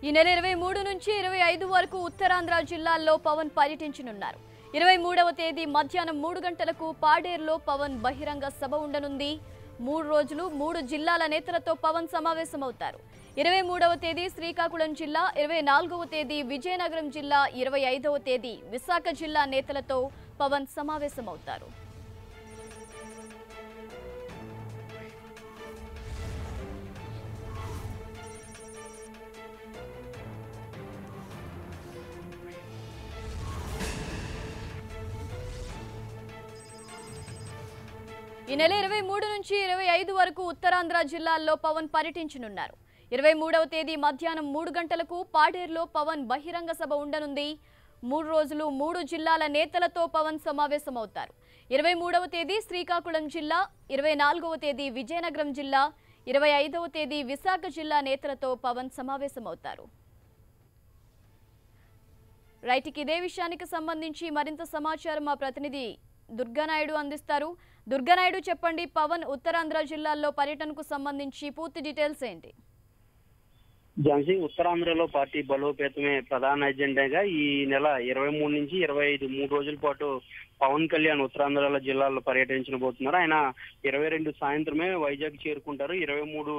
ఈ నెల 23 నుంచి 25 వరకు ఉత్తరాంధ్ర జిల్లాల్లో పవన్ పర్యటించనున్నారు. 23వ తేదీ మధ్యాహ్నం 3 గంటలకు పాడేరులో పవన్ బహిరంగ సభ ఉండనుంది. 3 రోజులు 3 జిల్లాల నేతలతో పవన్ సమావేశమవుతారు. 23వ తేదీ శ్రీకాకుళం జిల్లా, 24వ తేదీ విజయనగరం జిల్లా, 25వ తేదీ విశాఖ జిల్లా నేతలతో పవన్ సమావేశమవుతారు. ఈ నెల 23 నుంచి 25 వరకు ఉత్తరాంధ్ర జిల్లాల్లో పవన్ పర్యటించనున్నారు. 23వ తేదీ మధ్యాహ్నం 3 గంటలకు పాడేరులో పవన్ బహిరంగ సభ ఉండనుంది. 3 రోజులు 3 జిల్లాల నేతలతో పవన్ సమావేశమవుతారు. 23వ తేదీ శ్రీకాకుళం జిల్లా, 24వ తేదీ విజయనగరం జిల్లా, 25వ తేదీ విశాఖ జిల్లా నేతలతో పవన్ సమావేశమవుతారు. రైట్కి ఇదే విషయానికి సంబంధించి మరింత సమాచారం మా ప్రతినిధి దుర్గానాయుడు అందిస్తారు. దుర్గానాయుడు, చెప్పండి, పవన్ ఉత్తరాంధ్ర జిల్లాల్లో పర్యటనకు సంబంధించి పూర్తి డీటెయిల్స్ ఏంటి? ఝాన్సీ, ఉత్తరాంధ్రలో పార్టీ బలోపేతమే ప్రధాన ఎజెండాగా ఈ నెల 23 నుంచి 25 3 రోజుల పాటు పవన్ కళ్యాణ్ ఉత్తరాంధ్ర జిల్లాల్లో పర్యటించబోతున్నారు. ఆయన 22 సాయంత్రమే వైజాగ్ చేరుకుంటారు. 23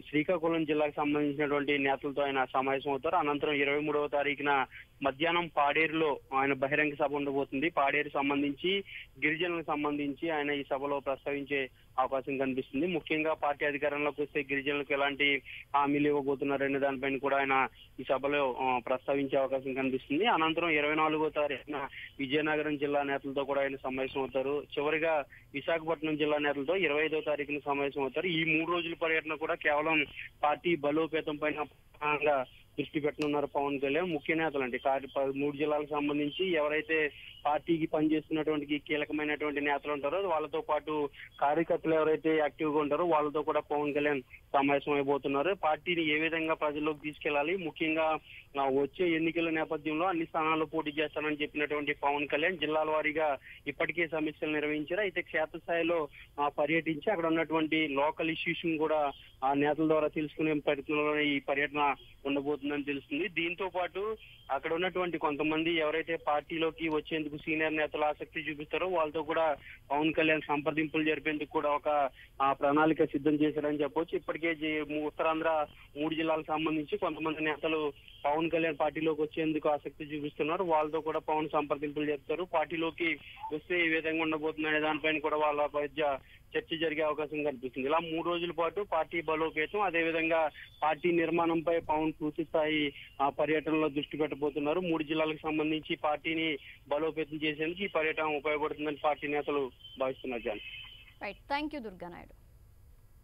శ్రీకాకుళం జిల్లాకు సంబంధించినటువంటి నేతలతో ఆయన సమావేశం అవుతారు. అనంతరం 23వ తారీఖున మధ్యాహ్నం పాడేరులో ఆయన బహిరంగ సభ ఉండబోతుంది. పాడేరు సంబంధించి గిరిజనులకు సంబంధించి ఆయన ఈ సభలో ప్రస్తావించే అవకాశం కనిపిస్తుంది. ముఖ్యంగా పార్టీ అధికారంలోకి వస్తే గిరిజనులకు ఎలాంటి హామీలు ఇవ్వబోతున్నారనే దానిపైన కూడా ఆయన ఈ సభలో ప్రస్తావించే అవకాశం కనిపిస్తుంది. అనంతరం 24వ తారీఖున విజయనగరం జిల్లా నేతలతో కూడా ఆయన సమావేశం అవుతారు. చివరిగా విశాఖపట్నం జిల్లా నేతలతో 25వ తారీఖున సమావేశం అవుతారు. ఈ 3 రోజుల పర్యటన కూడా కేవలం పార్టీ బలోపేతం పైన దృష్టి పెట్టనున్నారు పవన్ కళ్యాణ్. ముఖ్య నేతలు అంటే 3 జిల్లాలకు సంబంధించి ఎవరైతే పార్టీకి పనిచేస్తున్నటువంటి కీలకమైనటువంటి నేతలు ఉంటారో వాళ్ళతో పాటు కార్యకర్తలు ఎవరైతే యాక్టివ్ గా ఉంటారో వాళ్ళతో కూడా పవన్ కళ్యాణ్ సమావేశం అయిపోతున్నారు. పార్టీని ఏ విధంగా ప్రజల్లోకి తీసుకెళ్లాలి, ముఖ్యంగా వచ్చే ఎన్నికల నేపథ్యంలో అన్ని స్థానాల్లో పోటీ చేస్తానని చెప్పినటువంటి పవన్ కళ్యాణ్ జిల్లాల వారీగా ఇప్పటికే సమీక్షలు నిర్వహించారు. అయితే క్షేత్రస్థాయిలో పర్యటించి అక్కడ ఉన్నటువంటి లోకల్ ఇష్యూస్ కూడా ఆ నేతల ద్వారా తెలుసుకునే ప్రయత్నంలో ఈ పర్యటన ఉండబోతుందని తెలుస్తుంది. దీంతో పాటు అక్కడ ఉన్నటువంటి కొంతమంది ఎవరైతే పార్టీలోకి వచ్చేందుకు సీనియర్ నేతలు ఆసక్తి చూపిస్తారో వాళ్ళతో కూడా పవన్ కళ్యాణ్ సంప్రదింపులు జరిపేందుకు కూడా ఒక ప్రణాళిక సిద్ధం చేశారని చెప్పొచ్చు. ఇప్పటికే ఉత్తరాంధ్ర 3 జిల్లాలకు సంబంధించి కొంతమంది నేతలు పవన్ కళ్యాణ్ పార్టీలోకి వచ్చేందుకు ఆసక్తి చూపిస్తున్నారు. వాళ్ళతో కూడా పవన్ సంప్రదింపులు జరుపుతారు. పార్టీలోకి వస్తే ఏ విధంగా ఉండబోతుందనే దానిపైన కూడా వాళ్ళ మధ్య చర్చ జరిగే అవకాశం కనిపిస్తుంది. ఇలా 3 రోజుల పాటు పార్టీ బలోపేతం, అదేవిధంగా పార్టీ నిర్మాణంపై పవన్ పూర్తి స్థాయి పర్యటనలో దృష్టి పెట్టబోతున్నారు. 3 జిల్లాలకు సంబంధించి పార్టీని బలోపేతం చేసేందుకు ఈ పర్యటన ఉపయోగపడుతుందని పార్టీ నేతలు భావిస్తున్నారు. Right, thank you Durganaidu.